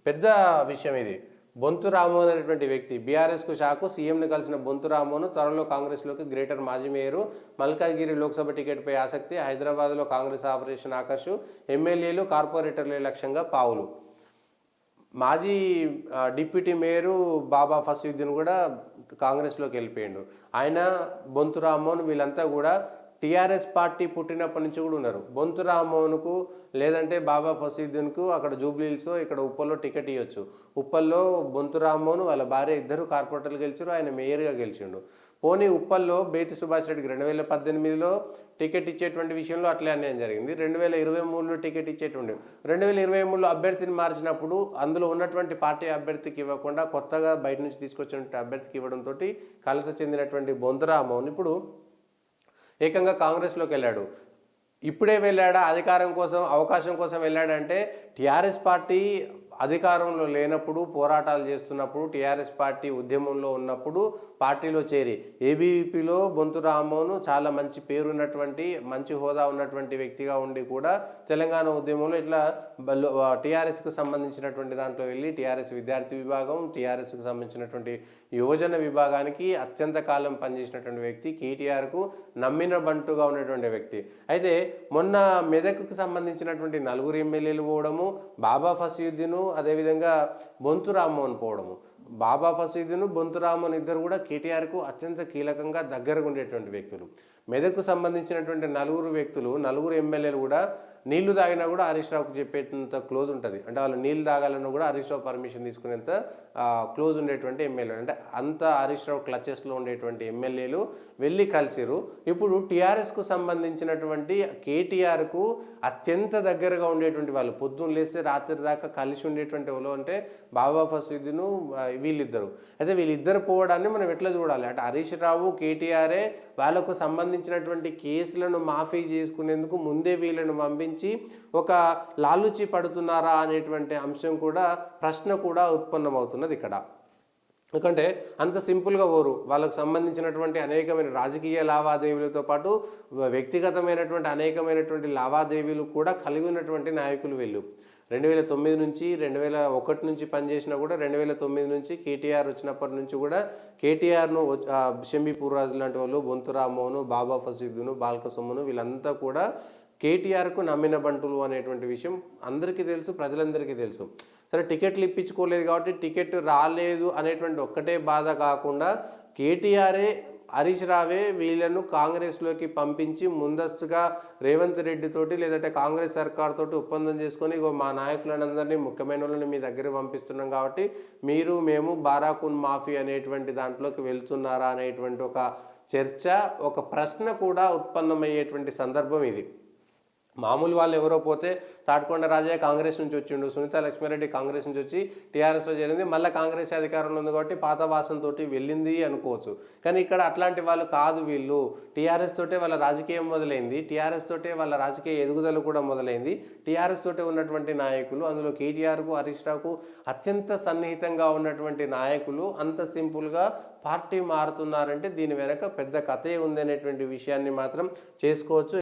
పెద్ద విషయం ఇది. బొంతు రామ్మోహన్ అనేటువంటి వ్యక్తి బీఆర్ఎస్కు షాకు. సీఎంను కలిసిన బొంతు రామ్మోహన్ త్వరలో కాంగ్రెస్లోకి. గ్రేటర్ మాజీ మేయరు. మల్కాజ్గిరి లోక్సభ టికెట్పై ఆసక్తి. హైదరాబాద్లో కాంగ్రెస్ ఆపరేషన్ ఆకర్షు. ఎమ్మెల్యేలు కార్పొరేటర్ల లక్ష్యంగా పావులు. మాజీ డిప్యూటీ మేయరు బాబా ఫసీయుద్దీన్ కూడా కాంగ్రెస్లోకి వెళ్ళిపోయిండు. ఆయన, బొంతు రామ్మోహన్ వీళ్ళంతా కూడా టీఆర్ఎస్ పార్టీ పుట్టినప్పటి నుంచి కూడా ఉన్నారు. బొంతు రామ్మోహన్కు లేదంటే బాబా ఫసీయుద్దీన్కు అక్కడ జూబ్లీహిల్స్ ఇక్కడ ఉప్పల్లో టికెట్ ఇవ్వచ్చు. ఉప్పల్లో బొంతు రామ్మోహన్ వాళ్ళ భార్య ఇద్దరు కార్పొరేటర్లు గెలిచారు, ఆయన మేయర్గా గెలిచిండు. పోనీ ఉప్పల్లో బేతి సుభాష్ రెడ్డికి 2018లో టికెట్ ఇచ్చేటువంటి విషయంలో అట్లే అన్యాయం జరిగింది. 2023లో టికెట్ ఇచ్చేటువంటి 2023లో అభ్యర్థిని మార్చినప్పుడు అందులో ఉన్నటువంటి పార్టీ అభ్యర్థికి ఇవ్వకుండా కొత్తగా బయట నుంచి తీసుకొచ్చినటువంటి అభ్యర్థికి ఇవ్వడంతో కలత చెందినటువంటి బొంతు రామ్మోహన్ ఇప్పుడు ఏకంగా కాంగ్రెస్లోకి వెళ్ళాడు. ఇప్పుడే వెళ్ళాడా అధికారం కోసం, అవకాశం కోసం వెళ్ళాడంటే టీఆర్ఎస్ పార్టీ అధికారంలో లేనప్పుడు, పోరాటాలు చేస్తున్నప్పుడు, టీఆర్ఎస్ పార్టీ ఉద్యమంలో ఉన్నప్పుడు పార్టీలో చేరి ఏబీవీపీలో బొంతు రామ్మోహన్ చాలా మంచి పేరున్నటువంటి, మంచి హోదా ఉన్నటువంటి వ్యక్తిగా ఉండి కూడా తెలంగాణ ఉద్యమంలో ఇట్లా టీఆర్ఎస్కు సంబంధించినటువంటి దాంట్లో వెళ్ళి టీఆర్ఎస్ విద్యార్థి విభాగం, టీఆర్ఎస్కు సంబంధించినటువంటి యువజన విభాగానికి అత్యంత కాలం పనిచేసినటువంటి వ్యక్తి, కేటీఆర్కు నమ్మిన బంటుగా ఉన్నటువంటి వ్యక్తి. అయితే మొన్న మెదక్కు సంబంధించినటువంటి 4 ఎమ్మెల్యేలు పోవడము, బాబా ఫసీయుద్దీన్ అదేవిధంగా బొంతు రామ్మోహన్ పోవడము. బాబా ఫసీయుద్దీన్, బొంతు రామ్మోహన్ ఇద్దరు కూడా కేటీఆర్కు అత్యంత కీలకంగా దగ్గరగా ఉండేటువంటి వ్యక్తులు. మెదక్కు సంబంధించినటువంటి 4 వ్యక్తులు, 4 ఎమ్మెల్యేలు కూడా నీళ్లు తాగినా కూడా హరీష్ రావుకు చెప్పేంత క్లోజ్ ఉంటుంది. అంటే వాళ్ళు నీళ్ళు తాగాలన్నా కూడా హరీష్ రావు పర్మిషన్ తీసుకునేంత క్లోజ్ ఉండేటువంటి ఎమ్మెల్యేలు, అంటే అంత హరీష్ రావు క్లచెస్లో ఉండేటువంటి ఎమ్మెల్యేలు వెళ్ళి కలిసిరు. ఇప్పుడు టీఆర్ఎస్కు సంబంధించినటువంటి కేటీఆర్కు అత్యంత దగ్గరగా ఉండేటువంటి వాళ్ళు, పొద్దున్న లేస్తే రాత్రి దాకా కలిసి ఉండేటువంటి వాళ్ళు అంటే బాబా ఫసీయుద్దీన్ వీళ్ళిద్దరు. అయితే వీళ్ళిద్దరు పోవడాన్ని మనం ఎట్లా చూడాలి అంటే హరీష్ రావు, కేటీఆరే వాళ్ళకు సంబంధించినటువంటి కేసులను మాఫీ చేసుకునేందుకు ముందే వీళ్ళను పంపించి ఒక లాలుచి పడుతున్నారా అనేటువంటి అంశం కూడా, ప్రశ్న కూడా ఉత్పన్నమవుతున్నది ఇక్కడ. ఎందుకంటే అంత సింపుల్గా పోరు. వాళ్ళకు సంబంధించినటువంటి అనేకమైన రాజకీయ లావాదేవీలతో పాటు వ్యక్తిగతమైనటువంటి అనేకమైనటువంటి లావాదేవీలు కూడా కలిగి ఉన్నటువంటి నాయకులు వీళ్ళు. 2009 నుంచి 2001 నుంచి పనిచేసినా కూడా 2009 నుంచి కేటీఆర్ వచ్చినప్పటి నుంచి కూడా కేటీఆర్ను షంబీపూర్ రాజు లాంటి వాళ్ళు, బొంతు రామ్మోహన్, బాబా ఫసీయుద్దీన్, బాల్క సుమన్ వీళ్ళంతా కూడా కేటీఆర్కు నమ్మిన బంటులు అనేటువంటి విషయం అందరికీ తెలుసు, ప్రజలందరికీ తెలుసు. సరే టికెట్లు ఇప్పించుకోలేదు కాబట్టి టికెట్ రాలేదు అనేటువంటి ఒక్కటే బాధ కాకుండా కేటీఆరే, హరీష్ రావే వీళ్ళను కాంగ్రెస్లోకి పంపించి ముందస్తుగా రేవంత్ రెడ్డితోటి లేదంటే కాంగ్రెస్ సర్కార్ తోటి ఒప్పందం చేసుకొని మా నాయకులందరినీ, ముఖ్యమైన వాళ్ళని మీ దగ్గర పంపిస్తున్నాం కాబట్టి మీరు మేము బారాకున్ మాఫీ అనేటువంటి దాంట్లోకి వెళ్తున్నారా అనేటువంటి ఒక చర్చ, ఒక ప్రశ్న కూడా ఉత్పన్నమయ్యేటువంటి సందర్భం ఇది. మామూలు వాళ్ళు ఎవరో పోతే తాటికొండ రాజయ్య కాంగ్రెస్ నుంచి వచ్చిండు, సునీత లక్ష్మారెడ్డి కాంగ్రెస్ నుంచి వచ్చి టీఆర్ఎస్లో చేరింది, మళ్ళీ కాంగ్రెస్ అధికారంలో ఉంది కాబట్టి పాత వాసనతో వెళ్ళింది అనుకోవచ్చు. కానీ ఇక్కడ అట్లాంటి వాళ్ళు కాదు. వీళ్ళు టీఆర్ఎస్ తోటే వాళ్ళ రాజకీయం మొదలైంది, టీఆర్ఎస్ తోటే వాళ్ళ రాజకీయ ఎదుగుదల కూడా మొదలైంది, టీఆర్ఎస్ తోటే ఉన్నటువంటి నాయకులు, అందులో కేటీఆర్కు, హరీష్ రావుకు అత్యంత సన్నిహితంగా ఉన్నటువంటి నాయకులు అంత సింపుల్గా పార్టీ మారుతున్నారంటే దీని వెనక పెద్ద కథే ఉందనేటువంటి విషయాన్ని మాత్రం చేసుకోవచ్చు.